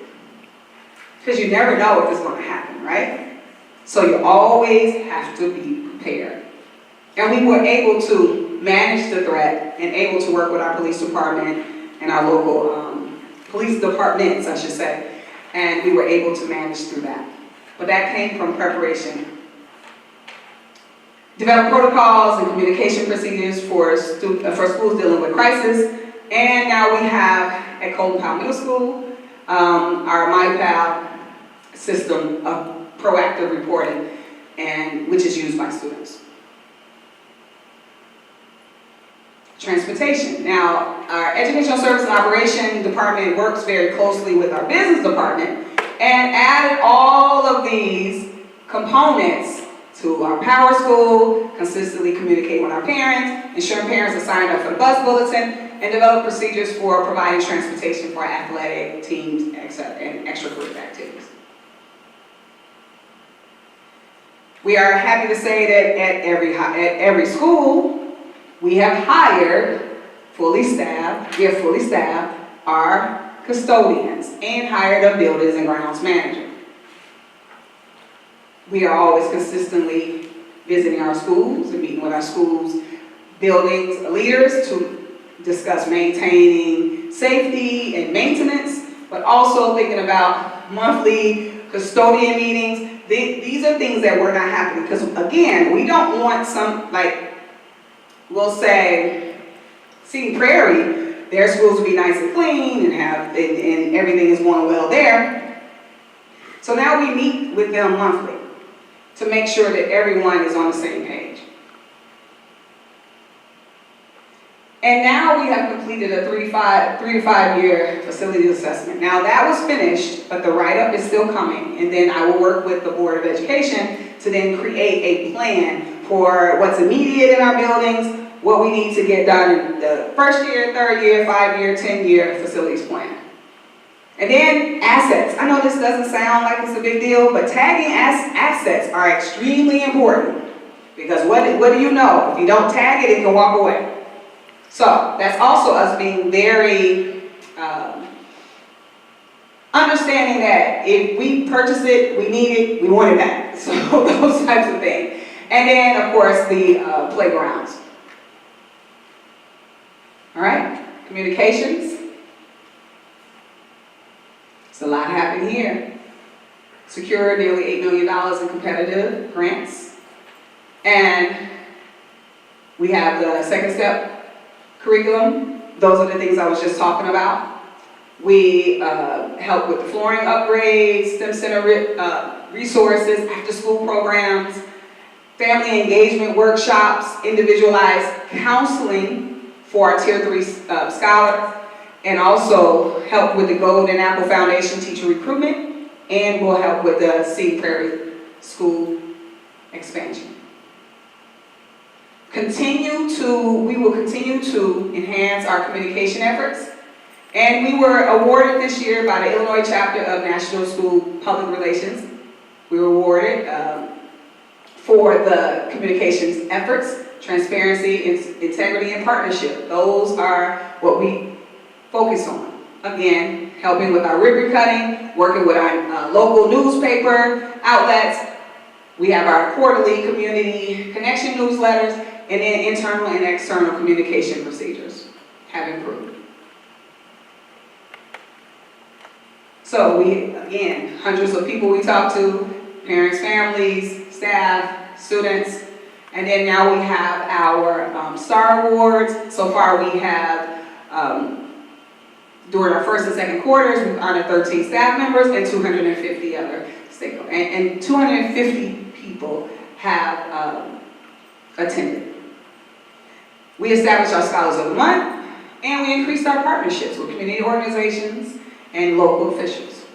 Because you never know if it's going to happen, right? So you always have to be prepared. And we were able to manage the threat and able to work with our police department and our local police departments, I should say, and we were able to manage through that. But that came from preparation. Develop protocols and communication procedures for schools dealing with crisis, and now we have at Colton Powell Middle School our MyPal system of proactive reporting, and which is used by students. Transportation. Now, our Educational Service and Operation Department works very closely with our Business Department and added all of these components to our Power School, consistently communicate with our parents, ensure parents are signed up for the bus bulletin, and develop procedures for providing transportation for our athletic teams, etc., and extracurricular activities. We are happy to say that at every school, we have fully staffed our custodians and hired a buildings and grounds manager. We are always consistently visiting our schools and meeting with our schools' buildings leaders to discuss maintaining safety and maintenance, but also thinking about monthly custodian meetings. These are things that were not happening because, again, we don't want we'll say, Seton Prairie, their schools will be nice and clean and everything is going well there. So now we meet with them monthly to make sure that everyone is on the same page. And now we have completed a 3 to 5 year facility assessment. Now that was finished, but the write-up is still coming. And then I will work with the Board of Education to then create a plan for what's immediate in our buildings, what we need to get done in the first year, third year, 5 year, 10 year facilities plan. And then assets. I know this doesn't sound like it's a big deal, but tagging assets are extremely important. Because what do you know? If you don't tag it, it can walk away. So that's also us being very understanding that if we purchase it, we need it, we want it back. So those types of things. And then, of course, the playgrounds. All right, communications. It's a lot happening here. Secured nearly $8 million in competitive grants. And we have the second step curriculum. Those are the things I was just talking about. We help with the flooring upgrades, STEM Center resources, after-school programs, family engagement workshops, individualized counseling for our Tier 3 scholars, and also help with the Golden Apple Foundation teacher recruitment, and will help with the Sea Prairie School expansion. We will continue to enhance our communication efforts, and we were awarded this year by the Illinois chapter of National School Public Relations. We were awarded for the communications efforts, transparency, integrity, and partnership. Those are what we focus on. Again, helping with our ribbon cutting, working with our local newspaper outlets. We have our quarterly community connection newsletters, and then internal and external communication procedures have improved. So again, hundreds of people we talk to, parents, families, staff, students, and then now we have our STAR Awards. So far we have, during our first and second quarters, we've honored 13 staff members and 250 other stakeholders. And 250 people have attended. We established our Scholars of the Month, and we increased our partnerships with community organizations and local officials.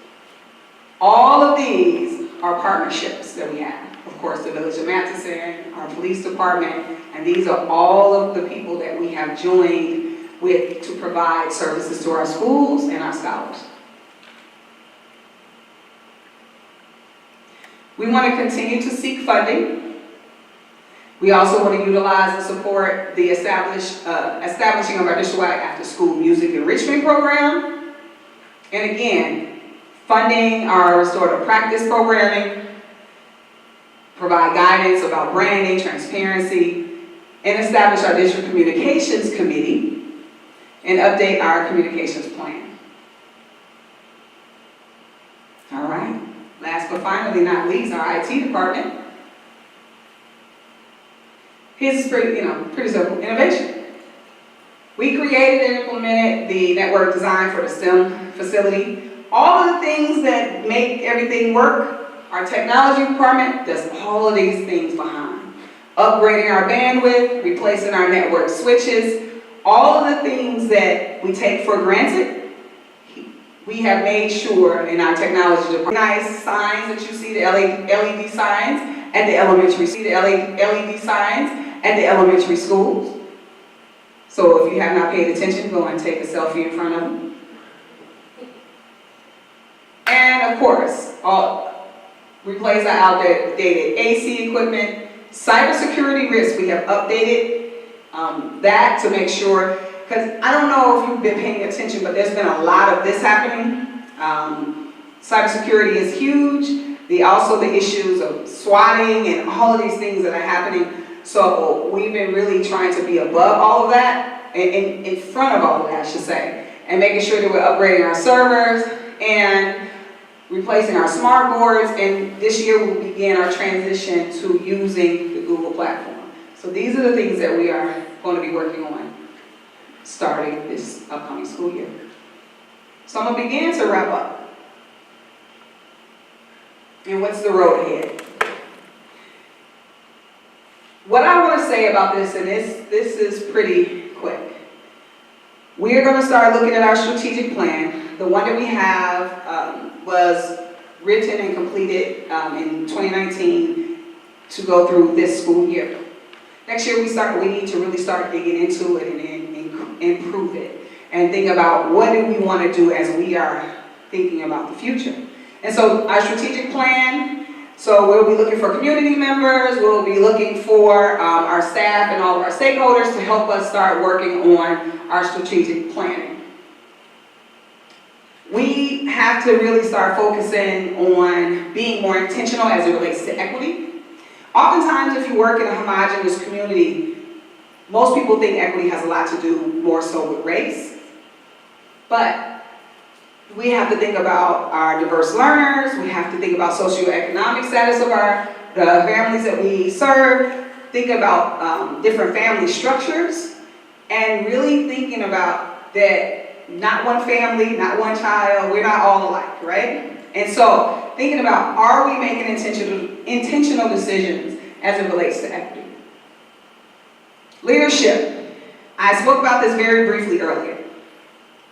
All of these are partnerships that we have. Of course, the Village of Matheson, our police department, and these are all of the people that we have joined with to provide services to our schools and our scholars. We want to continue to seek funding. We also want to utilize and support the establishing of our district-wide after-school music enrichment program. And again, funding our restorative practice programming, provide guidance about branding, transparency, and establish our district communications committee, and update our communications plan. All right, last but finally not least, our IT department. His is pretty simple, innovation. We created and implemented the network design for the STEM facility. All of the things that make everything work, our technology department does all of these things behind. Upgrading our bandwidth, replacing our network switches, all of the things that we take for granted, we have made sure in our technology department. Nice signs that you see, the LED signs, and the elementary, LED signs, at the elementary schools. So if you have not paid attention, go and take a selfie in front of them. And of course, replace our outdated AC equipment. Cybersecurity risk, we have updated that to make sure, because I don't know if you've been paying attention, but there's been a lot of this happening. Cybersecurity is huge. Also the issues of swatting and all of these things that are happening. So we've been really trying to be above all of that, in front of all of that, I should say, and making sure that we're upgrading our servers and replacing our smart boards. And this year we'll begin our transition to using the Google platform. So these are the things that we are going to be working on starting this upcoming school year. So I'm going to begin to wrap up. And what's the road ahead? What I want to say about this, and this is pretty quick. We are going to start looking at our strategic plan. The one that we have was written and completed in 2019 to go through this school year. Next year we need to really start digging into it and improve it, and think about what do we want to do as we are thinking about the future. And so our strategic plan, so we'll be looking for community members, we'll be looking for our staff and all of our stakeholders to help us start working on our strategic planning. We have to really start focusing on being more intentional as it relates to equity. Oftentimes, if you work in a homogeneous community, most people think equity has a lot to do more so with race. But we have to think about our diverse learners, we have to think about socioeconomic status of the families that we serve, think about different family structures, and really thinking about that not one family, not one child, we're not all alike, right? And so thinking about, are we making intentional decisions as it relates to equity? Leadership. I spoke about this very briefly earlier.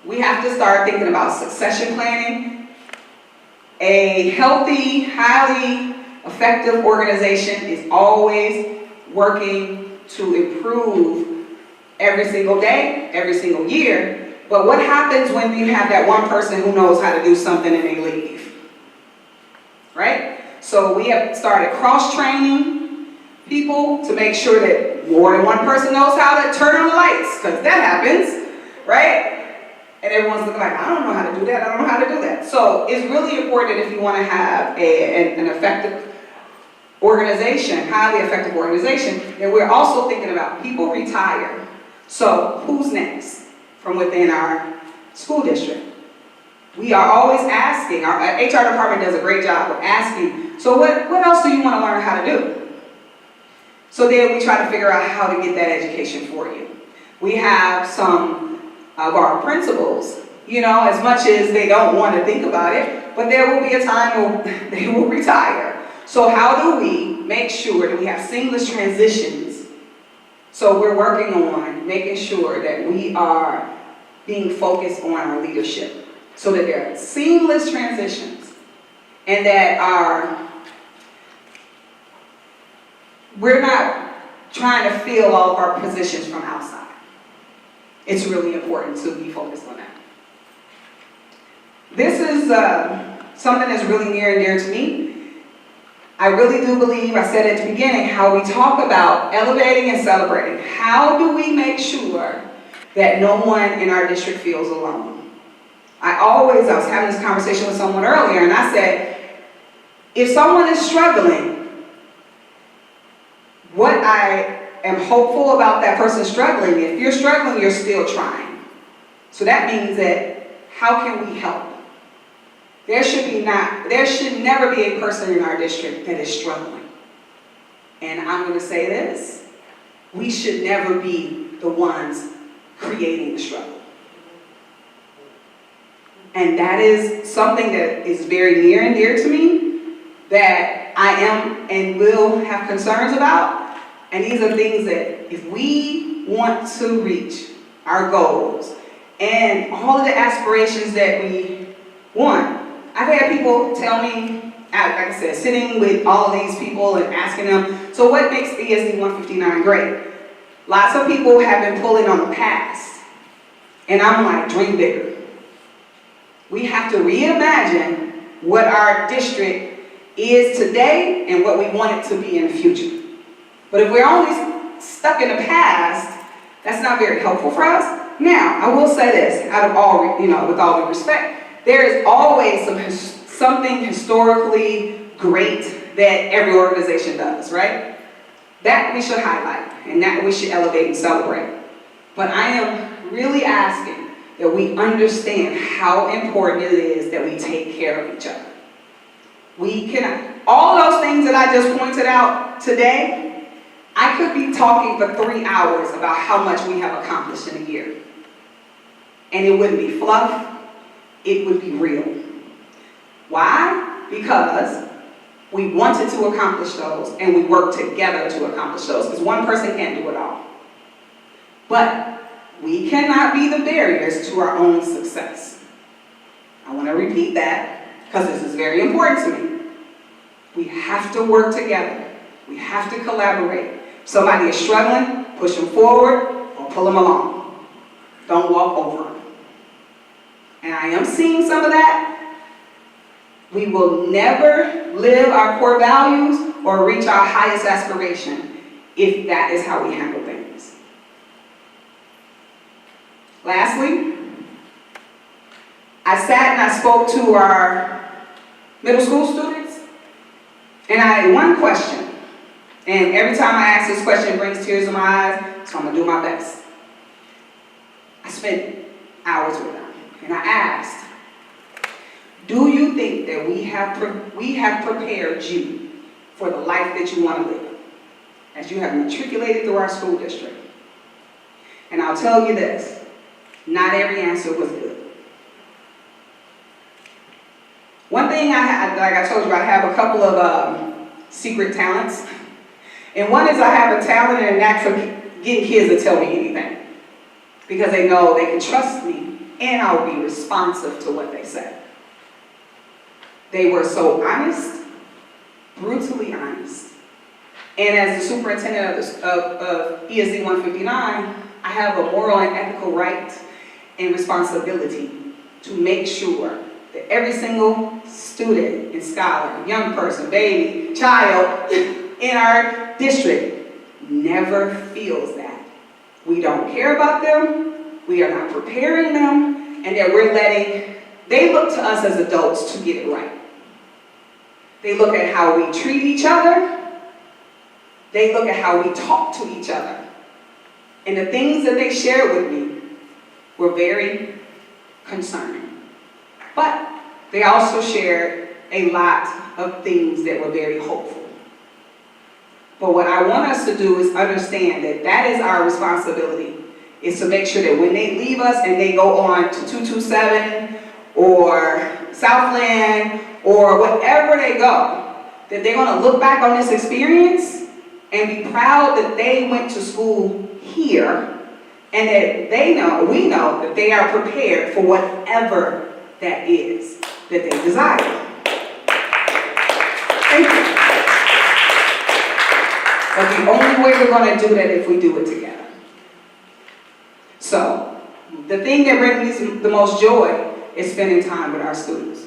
We have to start thinking about succession planning. A healthy, highly effective organization is always working to improve every single day, every single year. But what happens when you have that one person who knows how to do something and they leave? Right? So we have started cross-training people to make sure that more than one person knows how to turn on the lights, because that happens, right? And everyone's looking like, I don't know how to do that, I don't know how to do that. So it's really important if you want to have an effective organization, highly effective organization, that we're also thinking about people retire. So who's next from within our school district? We are always asking, our HR department does a great job of asking, so what else do you want to learn how to do? So then we try to figure out how to get that education for you. We have some of our principals, you know, as much as they don't want to think about it, but there will be a time when they will retire. So how do we make sure that we have seamless transitions? So we're working on making sure that we are being focused on our leadership so that there are seamless transitions and that we're not trying to fill all of our positions from outside. It's really important to be focused on that. This is something that's really near and dear to me. I really do believe, I said at the beginning, how we talk about elevating and celebrating. How do we make sure that no one in our district feels alone? I was having this conversation with someone earlier, and I said, if someone is struggling, what I am hopeful about that person struggling, if you're struggling, you're still trying. So that means that, how can we help? There should never be a person in our district that is struggling. And I'm going to say this, we should never be the ones creating the struggle. And that is something that is very near and dear to me, that I am and will have concerns about. And these are things that if we want to reach our goals and all of the aspirations that we want, I've had people tell me, like I said, sitting with all of these people and asking them, so what makes ESD 159 great? Lots of people have been pulling on the past. And I'm like, dream bigger. We have to reimagine what our district is today and what we want it to be in the future. But if we're only stuck in the past, that's not very helpful for us. Now, I will say this, out of all, with all due respect, there is always something historically great that every organization does, right? That we should highlight, and that we should elevate and celebrate. But I am really asking that we understand how important it is that we take care of each other. We cannot, all those things that I just pointed out today, I could be talking for 3 hours about how much we have accomplished in a year. And it wouldn't be fluff, it would be real. Why? Because we wanted to accomplish those and we worked together to accomplish those, because one person can't do it all. But we cannot be the barriers to our own success. I want to repeat that because this is very important to me. We have to work together. We have to collaborate. If somebody is struggling, push them forward or pull them along. Don't walk over them. And I am seeing some of that. We will never live our core values or reach our highest aspiration if that is how we handle things. Lastly, I sat and I spoke to our middle school students, and I had one question. And every time I ask this question, it brings tears to my eyes, so I'm going to do my best. I spent hours with them. And I asked, do you think that we have prepared you for the life that you want to live as you have matriculated through our school district? And I'll tell you this, not every answer was good. One thing I had, like I told you, I have a couple of secret talents. And one is I have a talent and a knack for getting kids to tell me anything. because they know they can trust me and I will be responsive to what they say. They were so honest, brutally honest. And as the superintendent of ESD 159, I have a moral and ethical right and responsibility to make sure that every single student and scholar, young person, baby, child in our district never feels that we don't care about them, we are not preparing them, and that we're they look to us as adults to get it right. They look at how we treat each other. They look at how we talk to each other. And the things that they shared with me were very concerning. But they also shared a lot of things that were very hopeful. But what I want us to do is understand that that is our responsibility, is to make sure that when they leave us and they go on to 227 or Southland or wherever they go, that they're going to look back on this experience and be proud that they went to school here, and that we know that they are prepared for whatever that is that they desire. Thank you. But the only way we're going to do that if we do it together. So, the thing that brings me the most joy is spending time with our students.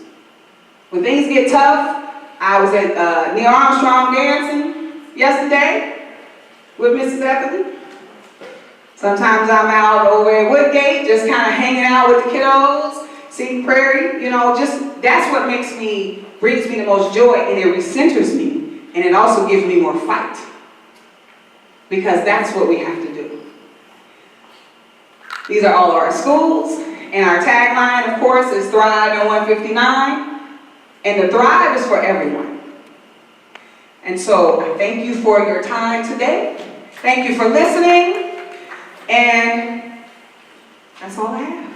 When things get tough, I was at Neil Armstrong dancing yesterday with Mrs. Etherly. Sometimes I'm out over at Woodgate, just kind of hanging out with the kiddos, Seton Prairie, just that's what brings me the most joy, and it recenters me, and it also gives me more fight. Because that's what we have to do. These are all of our schools, and our tagline, of course, is Thrive in 159. And the Thrive is for everyone. And so I thank you for your time today. Thank you for listening. And that's all I have.